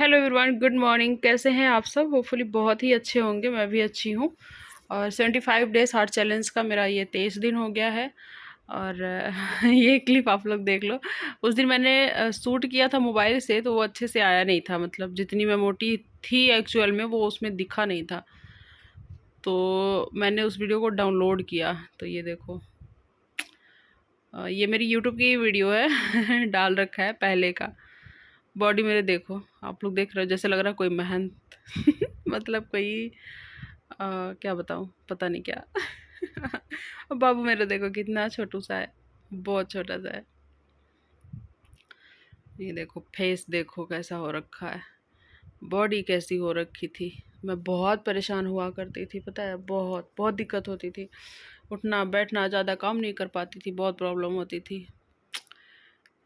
Hello everyone, good morning. कैसे हैं आप सब? होपफुली बहुत ही अच्छे होंगे। मैं भी अच्छी हूँ। और 75 डेज हार्ट चैलेंज का मेरा ये 23 दिन हो गया है। और ये क्लिप आप लोग देख लो। उस दिन मैंने शूट किया था मोबाइल से, तो वो अच्छे से आया नहीं था। मतलब जितनी मैं मोटी थी एक्चुअल में, वो उसमें दिखा नहीं था। तो मैंने उस वीडियो को डाउनलोड किया, तो ये देखो। ये मेरी यूट्यूब की वीडियो है डाल रखा है पहले का। बॉडी मेरे देखो, आप लोग देख रहे हो, जैसे लग रहा है कोई मेहनत मतलब कोई क्या बताऊँ, पता नहीं क्या और बाबू मेरे देखो कितना छोटू सा है, बहुत छोटा सा है। ये देखो, फेस देखो कैसा हो रखा है, बॉडी कैसी हो रखी थी। मैं बहुत परेशान हुआ करती थी, पता है, बहुत बहुत दिक्कत होती थी। उठना बैठना, ज़्यादा काम नहीं कर पाती थी, बहुत प्रॉब्लम होती थी।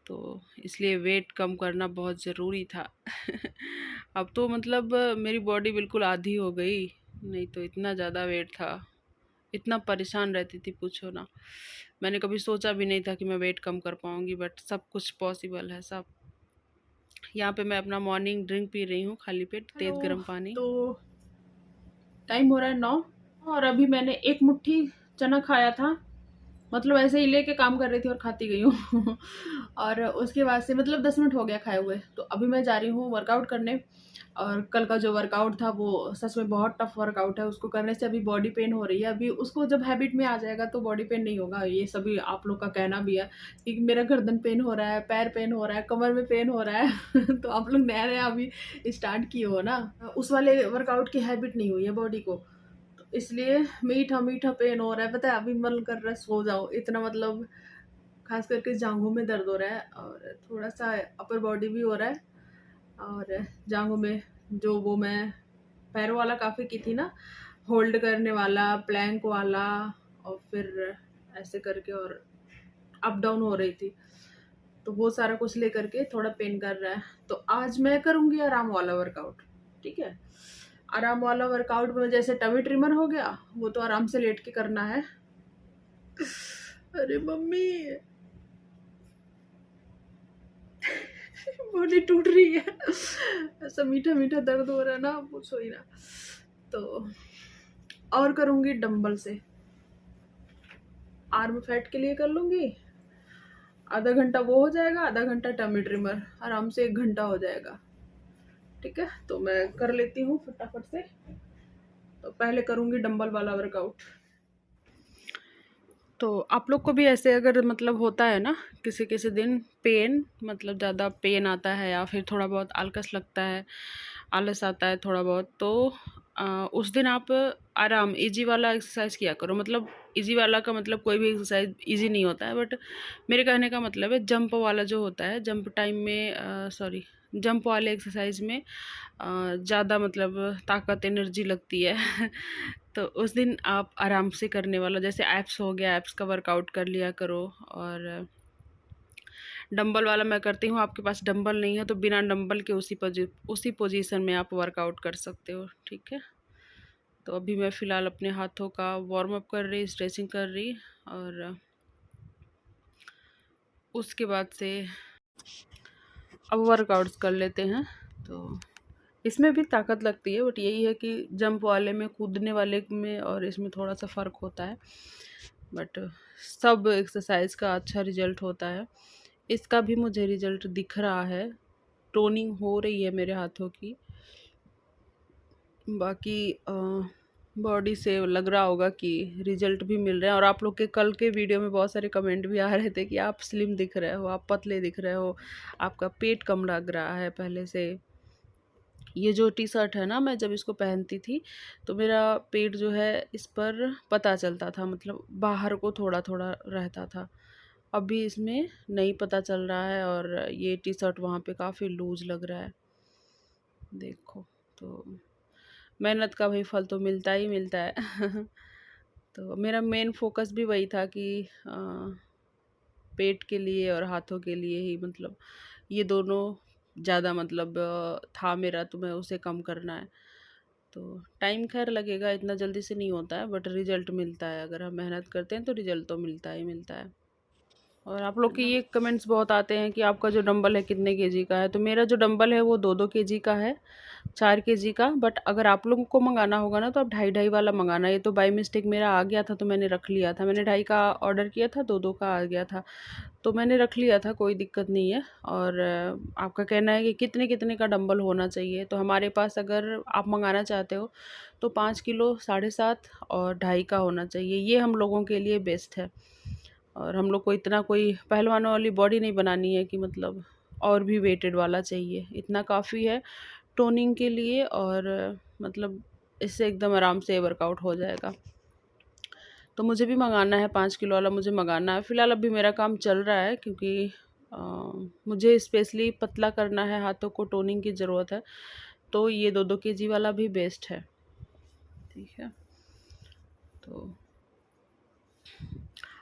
तो इसलिए वेट कम करना बहुत ज़रूरी था अब तो मतलब मेरी बॉडी बिल्कुल आधी हो गई, नहीं तो इतना ज़्यादा वेट था, इतना परेशान रहती थी, पूछो ना। मैंने कभी सोचा भी नहीं था कि मैं वेट कम कर पाऊँगी, बट सब कुछ पॉसिबल है सब। यहाँ पे मैं अपना मॉर्निंग ड्रिंक पी रही हूँ, खाली पेट तेज़ हेलो। गर्म पानी। तो टाइम हो रहा है 9 और अभी मैंने एक मुट्ठी चना खाया था। मतलब ऐसे ही लेके काम कर रही थी और खाती गई हूँ और उसके बाद से मतलब 10 मिनट हो गया खाए हुए। तो अभी मैं जा रही हूँ वर्कआउट करने। और कल का जो वर्कआउट था वो सच में बहुत टफ वर्कआउट है। उसको करने से अभी बॉडी पेन हो रही है। अभी उसको जब हैबिट में आ जाएगा तो बॉडी पेन नहीं होगा। ये सभी आप लोग का कहना भी है कि मेरा गर्दन पेन हो रहा है, पैर पेन हो रहा है, कमर में पेन हो रहा है तो आप लोग नया नया अभी स्टार्ट किए हो ना, उस वाले वर्कआउट की हैबिट नहीं हुई है बॉडी को। इसलिए मीठा मीठा पेन हो रहा है। पता है, अभी मन कर रहा है सो जाओ, इतना मतलब खास करके जांघों में दर्द हो रहा है और थोड़ा सा अपर बॉडी भी हो रहा है। और जांघों में जो वो मैं पैरों वाला काफ़ी की थी ना, होल्ड करने वाला, प्लैंक वाला, और फिर ऐसे करके और अप डाउन हो रही थी, तो वो सारा कुछ लेकर के थोड़ा पेन कर रहा है। तो आज मैं करूँगी आराम वाला वर्कआउट। ठीक है, आराम वाला वर्कआउट में जैसे टमी ट्रिमर हो गया, वो तो आराम से लेट के करना है। अरे मम्मी बॉडी टूट रही है ऐसा मीठा मीठा दर्द हो रहा है ना, पूछो ही ना। तो और करूँगी डंबल से, आर्म फैट के लिए कर लूँगी। आधा घंटा वो हो जाएगा, आधा घंटा टमी ट्रिमर, आराम से 1 घंटा हो जाएगा। ठीक है, तो मैं कर लेती हूँ फटाफट से। तो पहले करूँगी डंबल वाला वर्कआउट। तो आप लोग को भी ऐसे अगर मतलब होता है ना, किसी किसी दिन पेन, मतलब ज़्यादा पेन आता है या फिर थोड़ा बहुत आलकस लगता है, आलस आता है थोड़ा बहुत, तो उस दिन आप आराम इजी वाला एक्सरसाइज किया करो। मतलब इजी वाला का मतलब कोई भी एक्सरसाइज इजी नहीं होता है, बट मेरे कहने का मतलब है जंप वाला जो होता है, जंप टाइम में सॉरी जंप वाले एक्सरसाइज में ज़्यादा मतलब ताकत एनर्जी लगती है तो उस दिन आप आराम से करने वाला, जैसे एप्स हो गया, एप्स का वर्कआउट कर लिया करो। और डंबल वाला मैं करती हूँ। आपके पास डंबल नहीं है तो बिना डंबल के उसी पोजीशन में आप वर्कआउट कर सकते हो। ठीक है, तो अभी मैं फ़िलहाल अपने हाथों का वार्म अप कर रही, स्ट्रेचिंग कर रही, और उसके बाद से अब वर्कआउट्स कर लेते हैं। तो इसमें भी ताकत लगती है, बट यही है कि जंप वाले में, कूदने वाले में और इसमें थोड़ा सा फ़र्क होता है। बट सब एक्सरसाइज का अच्छा रिजल्ट होता है। इसका भी मुझे रिजल्ट दिख रहा है, टोनिंग हो रही है मेरे हाथों की। बाकी बॉडी से लग रहा होगा कि रिजल्ट भी मिल रहे हैं। और आप लोग के कल के वीडियो में बहुत सारे कमेंट भी आ रहे थे कि आप स्लिम दिख रहे हो, आप पतले दिख रहे हो, आपका पेट कम लग रहा है पहले से। ये जो टी शर्ट है ना, मैं जब इसको पहनती थी तो मेरा पेट जो है इस पर पता चलता था, मतलब बाहर को थोड़ा थोड़ा रहता था। अभी इसमें नहीं पता चल रहा है, और ये टी शर्ट वहाँ पे काफ़ी लूज लग रहा है, देखो। तो मेहनत का भाई फल तो मिलता ही मिलता है तो मेरा मेन फोकस भी वही था कि पेट के लिए और हाथों के लिए ही, मतलब ये दोनों ज़्यादा मतलब था मेरा, तो मैं उसे कम करना है। तो टाइम खैर लगेगा, इतना जल्दी से नहीं होता है, बट रिजल्ट मिलता है। अगर हम मेहनत करते हैं तो रिजल्ट तो मिलता ही मिलता है। और आप लोग के ये कमेंट्स बहुत आते हैं कि आपका जो डंबल है कितने केजी का है। तो मेरा जो डंबल है वो 2-2 केजी का है, 4 केजी का। बट अगर आप लोगों को मंगाना होगा ना तो आप 2.5-2.5 वाला मंगाना। ये तो बाय मिस्टेक मेरा आ गया था तो मैंने रख लिया था। मैंने 2.5 का ऑर्डर किया था, 2-2 का आ गया था, तो मैंने रख लिया था, कोई दिक्कत नहीं है। और आपका कहना है कि कितने कितने का डंबल होना चाहिए, तो हमारे पास अगर आप मंगाना चाहते हो तो 5 किलो, 7.5 और 2.5 का होना चाहिए। ये हम लोगों के लिए बेस्ट है। और हम लोग को इतना कोई पहलवानों वाली बॉडी नहीं बनानी है कि मतलब और भी वेटेड वाला चाहिए, इतना काफ़ी है टोनिंग के लिए। और मतलब इससे एकदम आराम से वर्कआउट हो जाएगा। तो मुझे भी मंगाना है, 5 किलो वाला मुझे मंगाना है। फ़िलहाल अभी मेरा काम चल रहा है क्योंकि अ, मुझे स्पेशली पतला करना है, हाथों को टोनिंग की ज़रूरत है, तो ये 2-2 केजी वाला भी बेस्ट है। ठीक है, तो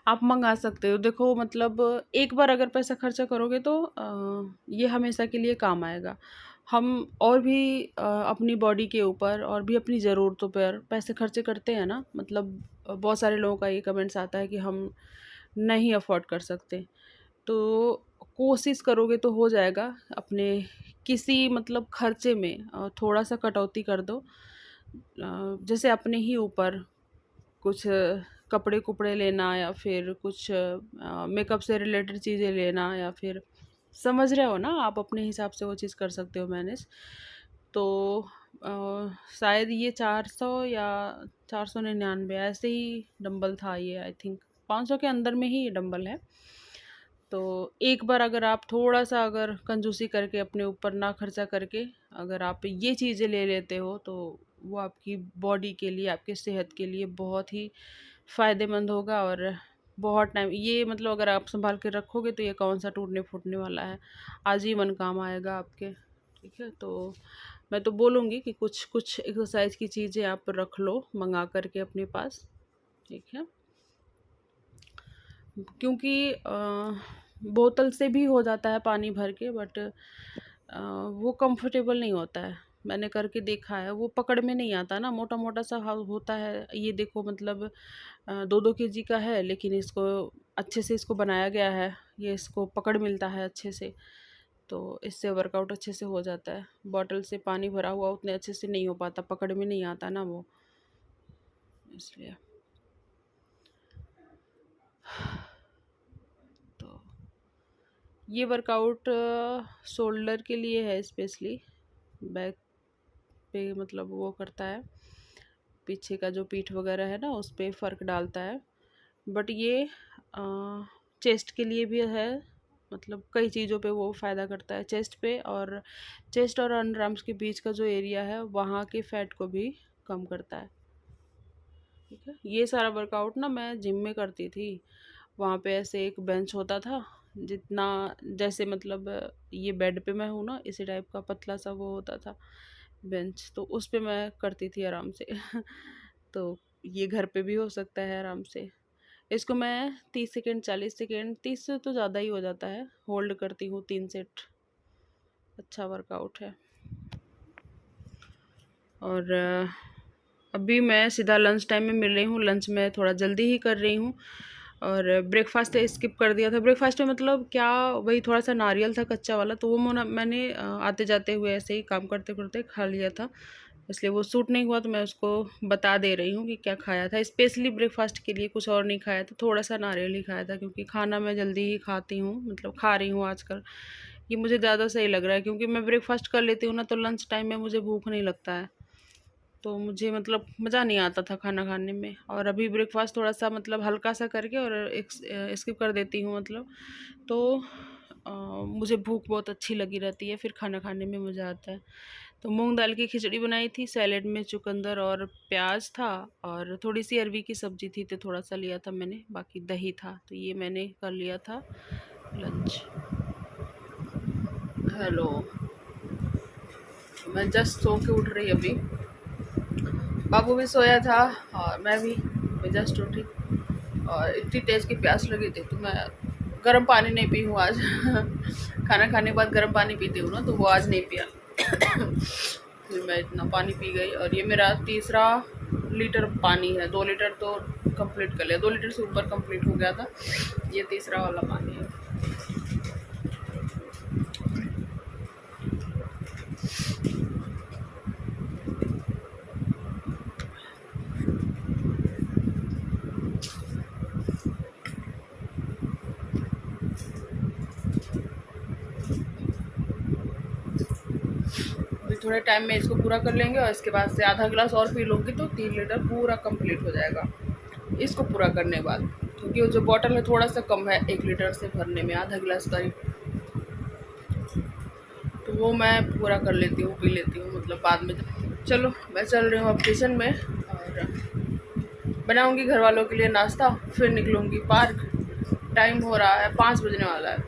आप मंगा सकते हो। देखो मतलब एक बार अगर पैसा खर्चा करोगे तो ये हमेशा के लिए काम आएगा। हम और भी अपनी बॉडी के ऊपर और भी अपनी ज़रूरतों पर पैसे खर्चे करते हैं ना, मतलब बहुत सारे लोगों का ये कमेंट्स आता है कि हम नहीं अफोर्ड कर सकते। तो कोशिश करोगे तो हो जाएगा। अपने किसी मतलब खर्चे में थोड़ा सा कटौती कर दो। जैसे अपने ही ऊपर कुछ कपड़े कुपड़े लेना, या फिर कुछ मेकअप से रिलेटेड चीज़ें लेना, या फिर समझ रहे हो ना, आप अपने हिसाब से वो चीज़ कर सकते हो मैनेज। तो शायद ये 400 या 499 ऐसे ही डंबल था ये, आई थिंक 500 के अंदर में ही ये डंबल है। तो एक बार अगर आप थोड़ा सा अगर कंजूसी करके अपने ऊपर ना खर्चा करके अगर आप ये चीज़ें ले लेते हो तो वो आपकी बॉडी के लिए, आपके सेहत के लिए बहुत ही फ़ायदेमंद होगा। और बहुत टाइम ये मतलब अगर आप संभाल के रखोगे तो ये कौन सा टूटने फूटने वाला है, आजीवन काम आएगा आपके। ठीक है, तो मैं तो बोलूँगी कि कुछ कुछ एक्सरसाइज की चीज़ें आप रख लो मंगा करके अपने पास। ठीक है, क्योंकि बोतल से भी हो जाता है पानी भर के, बट वो कंफर्टेबल नहीं होता है। मैंने करके देखा है, वो पकड़ में नहीं आता ना, मोटा मोटा सा होता है। ये देखो मतलब 2-2 केजी का है, लेकिन इसको अच्छे से इसको बनाया गया है, ये इसको पकड़ मिलता है अच्छे से, तो इससे वर्कआउट अच्छे से हो जाता है। बॉटल से पानी भरा हुआ उतने अच्छे से नहीं हो पाता, पकड़ में नहीं आता ना वो, इसलिए। तो ये वर्कआउट शोल्डर के लिए है, स्पेशली बैक पे मतलब वो करता है, पीछे का जो पीठ वगैरह है ना उस पर फ़र्क डालता है। बट ये चेस्ट के लिए भी है, मतलब कई चीज़ों पे वो फ़ायदा करता है। चेस्ट और अंडर आर्म्स के बीच का जो एरिया है वहाँ के फैट को भी कम करता है। ठीक है, ये सारा वर्कआउट ना मैं जिम में करती थी। वहाँ पे ऐसे एक बेंच होता था, जितना जैसे मतलब ये बेड पे मैं हूँ ना, इसी टाइप का पतला सा वो होता था बेंच, तो उस पे मैं करती थी आराम से। तो ये घर पे भी हो सकता है आराम से। इसको मैं 30 सेकेंड, 40 सेकेंड, 30 से तो ज़्यादा ही हो जाता है, होल्ड करती हूँ 3 सेट। अच्छा वर्कआउट है। और अभी मैं सीधा लंच टाइम में मिल रही हूँ। लंच में थोड़ा जल्दी ही कर रही हूँ, और ब्रेकफास्ट स्किप कर दिया था। ब्रेकफास्ट में मतलब क्या, वही थोड़ा सा नारियल था कच्चा वाला, तो वो मैंने आते जाते हुए ऐसे ही काम करते करते खा लिया था, इसलिए वो सूट नहीं हुआ। तो मैं उसको बता दे रही हूँ कि क्या खाया था। स्पेशली ब्रेकफास्ट के लिए कुछ और नहीं खाया था, थोड़ा सा नारियल ही खाया था, क्योंकि खाना मैं जल्दी ही खाती हूँ, मतलब खा रही हूँ आजकल। ये मुझे ज़्यादा सही लग रहा है, क्योंकि मैं ब्रेकफास्ट कर लेती हूँ ना तो लंच टाइम में मुझे भूख नहीं लगता है, तो मुझे मतलब मज़ा नहीं आता था खाना खाने में। और अभी ब्रेकफास्ट थोड़ा सा मतलब हल्का सा करके और एक स्किप कर देती हूँ मतलब, तो मुझे भूख बहुत अच्छी लगी रहती है, फिर खाना खाने में मज़ा आता है। तो मूंग दाल की खिचड़ी बनाई थी, सैलेड में चुकंदर और प्याज था, और थोड़ी सी अरवी की सब्ज़ी थी, तो थोड़ा सा लिया था मैंने, बाकी दही था, तो ये मैंने कर लिया था लंच। हेलो, मैं जस्ट सो के उठ रही अभी। बाबू भी सोया था और मैं जस्ट उठी, और इतनी तेज़ की प्यास लगी थी, तो मैं गर्म पानी नहीं पी हूँ आज। खाना खाने के बाद गर्म पानी पीती हूँ ना, तो वो आज नहीं पिया। फिर मैं इतना पानी पी गई, और ये मेरा तीसरा लीटर पानी है। 2 लीटर तो कंप्लीट कर लिया, 2 लीटर से ऊपर कंप्लीट हो गया था। ये तीसरा वाला पानी है। थोड़े टाइम में इसको पूरा कर लेंगे और इसके बाद से आधा गिलास और पी लूँगी तो 3 लीटर पूरा कंप्लीट हो जाएगा इसको पूरा करने के बाद, क्योंकि वो जो बॉटल है थोड़ा सा कम है 1 लीटर से भरने में, आधा गिलास करीब, तो वो मैं पूरा कर लेती हूँ, पी लेती हूँ मतलब बाद में। चलो मैं चल रही हूँ अब किचन में और बनाऊँगी घर वालों के लिए नाश्ता, फिर निकलूँगी पार्क। टाइम हो रहा है 5 बजने वाला है,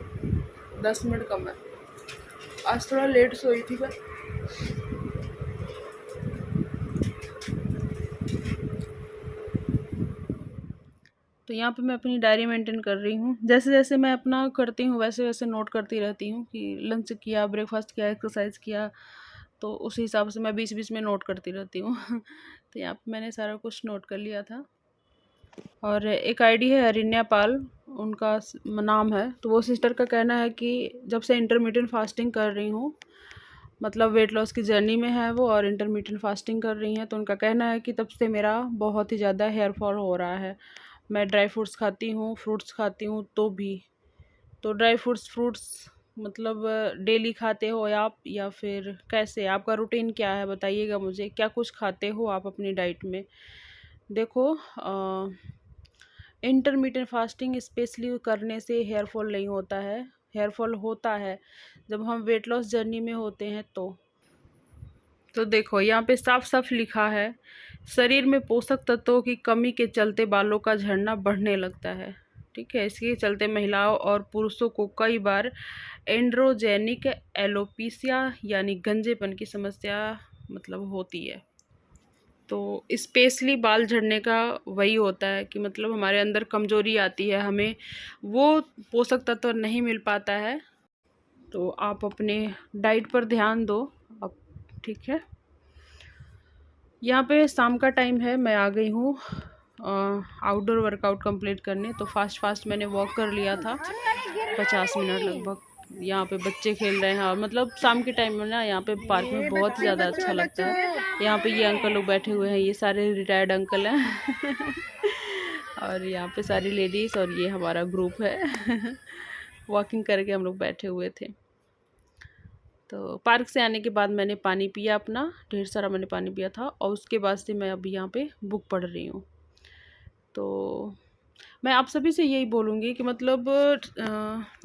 10 मिनट कम है। आज थोड़ा लेट सोई थी मैं। तो यहाँ पे मैं अपनी डायरी मेंटेन कर रही हूँ। जैसे जैसे मैं अपना करती हूँ वैसे वैसे नोट करती रहती हूँ कि लंच किया, ब्रेकफास्ट किया, एक्सरसाइज किया, तो उसी हिसाब से मैं बीच बीच में नोट करती रहती हूँ। तो यहाँ पे मैंने सारा कुछ नोट कर लिया था। और एक आईडी है अरिन्या पाल, उनका नाम है। तो वो सिस्टर का कहना है कि जब से इंटरमीडिएट फास्टिंग कर रही हूँ, मतलब वेट लॉस की जर्नी में है वो और इंटरमीडिएट फास्टिंग कर रही हैं, तो उनका कहना है कि तब से मेरा बहुत ही ज़्यादा हेयर फॉल हो रहा है। मैं ड्राई फ्रूट्स खाती हूँ, फ्रूट्स खाती हूँ तो भी। तो ड्राई फ्रूट्स मतलब डेली खाते हो आप या फिर कैसे, आपका रूटीन क्या है बताइएगा मुझे। क्या कुछ खाते हो आप अपनी डाइट में? देखो, इंटरमीडिएट फास्टिंग स्पेशली करने से हेयर फॉल नहीं होता है। हेयर फॉल होता है जब हम वेट लॉस जर्नी में होते हैं तो देखो यहाँ पे साफ साफ लिखा है, शरीर में पोषक तत्वों की कमी के चलते बालों का झड़ना बढ़ने लगता है। ठीक है, इसके चलते महिलाओं और पुरुषों को कई बार एंड्रोजेनिक एलोपेशिया यानी गंजेपन की समस्या मतलब होती है। तो स्पेशली बाल झड़ने का वही होता है कि मतलब हमारे अंदर कमजोरी आती है, हमें वो पोषक तत्व नहीं मिल पाता है। तो आप अपने डाइट पर ध्यान दो अब, ठीक है। यहाँ पे शाम का टाइम है, मैं आ गई हूँ आउटडोर वर्कआउट कंप्लीट करने। तो फास्ट मैंने वॉक कर लिया था 50 मिनट लगभग। यहाँ पे बच्चे खेल रहे हैं और मतलब शाम के टाइम में ना यहाँ पे पार्क में बहुत ही ज़्यादा अच्छा लगता है। यहाँ पे ये अंकल लोग बैठे हुए हैं, ये सारे रिटायर्ड अंकल हैं। और यहाँ पे सारी लेडीज़ और ये हमारा ग्रुप है। वॉकिंग करके हम लोग बैठे हुए थे। तो पार्क से आने के बाद मैंने पानी पिया अपना, ढेर सारा मैंने पानी पिया था और उसके बाद से मैं अभी यहाँ पे बुक पढ़ रही हूँ। तो मैं आप सभी से यही बोलूँगी कि मतलब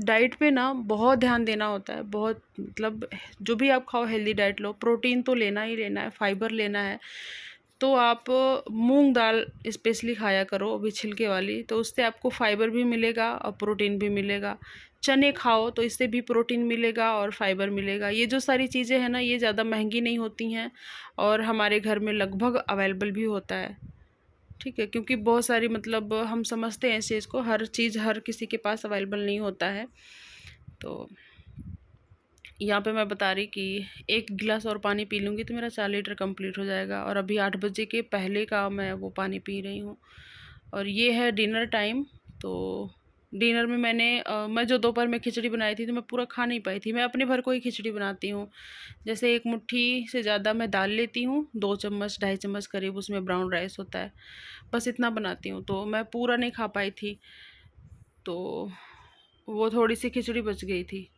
डाइट पे ना बहुत ध्यान देना होता है, बहुत मतलब जो भी आप खाओ हेल्दी डाइट लो, प्रोटीन तो लेना ही लेना है, फाइबर लेना है। तो आप मूंग दाल स्पेशली खाया करो, अभी छिलके वाली, तो उससे आपको फाइबर भी मिलेगा और प्रोटीन भी मिलेगा। चने खाओ तो इससे भी प्रोटीन मिलेगा और फाइबर मिलेगा। ये जो सारी चीज़ें हैं ना, ये ज़्यादा महंगी नहीं होती हैं और हमारे घर में लगभग अवेलेबल भी होता है। ठीक है, क्योंकि बहुत सारी मतलब हम समझते हैं इस चीज़ को, हर चीज़ हर किसी के पास अवेलेबल नहीं होता है। तो यहाँ पे मैं बता रही कि 1 गिलास और पानी पी लूँगी तो मेरा 4 लीटर कंप्लीट हो जाएगा और अभी 8 बजे के पहले का मैं वो पानी पी रही हूँ। और ये है डिनर टाइम। तो डिनर में मैं जो दोपहर में खिचड़ी बनाई थी तो मैं पूरा खा नहीं पाई थी। मैं अपने भर को ही खिचड़ी बनाती हूँ। जैसे 1 मुट्ठी से ज़्यादा मैं दाल लेती हूँ, 2 चम्मच 2.5 चम्मच करीब उसमें ब्राउन राइस होता है, बस इतना बनाती हूँ। तो मैं पूरा नहीं खा पाई थी, तो वो थोड़ी सी खिचड़ी बच गई थी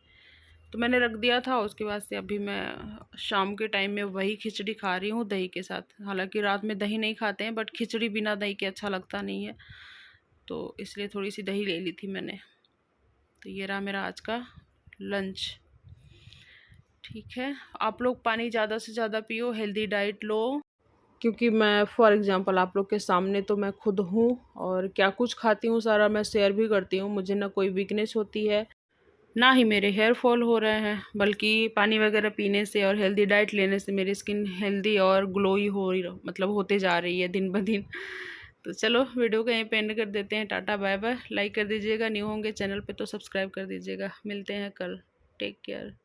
तो मैंने रख दिया था। उसके बाद से अभी मैं शाम के टाइम में वही खिचड़ी खा रही हूँ दही के साथ। हालांकि रात में दही नहीं खाते हैं, बट खिचड़ी बिना दही के अच्छा लगता नहीं है, तो इसलिए थोड़ी सी दही ले ली थी मैंने। तो ये रहा मेरा आज का लंच। ठीक है, आप लोग पानी ज़्यादा से ज़्यादा पियो, हेल्दी डाइट लो, क्योंकि मैं फॉर एग्ज़ाम्पल आप लोग के सामने तो मैं खुद हूँ और क्या कुछ खाती हूँ सारा मैं शेयर भी करती हूँ। मुझे ना कोई वीकनेस होती है, ना ही मेरे हेयर फॉल हो रहे हैं, बल्कि पानी वगैरह पीने से और हेल्दी डाइट लेने से मेरी स्किन हेल्दी और ग्लोई हो मतलब होते जा रही है दिन ब दिन। तो चलो वीडियो को यहीं पे एंड कर देते हैं। Tata bye bye. लाइक कर दीजिएगा, न्यू होंगे चैनल पे तो सब्सक्राइब कर दीजिएगा। मिलते हैं कल। Take care.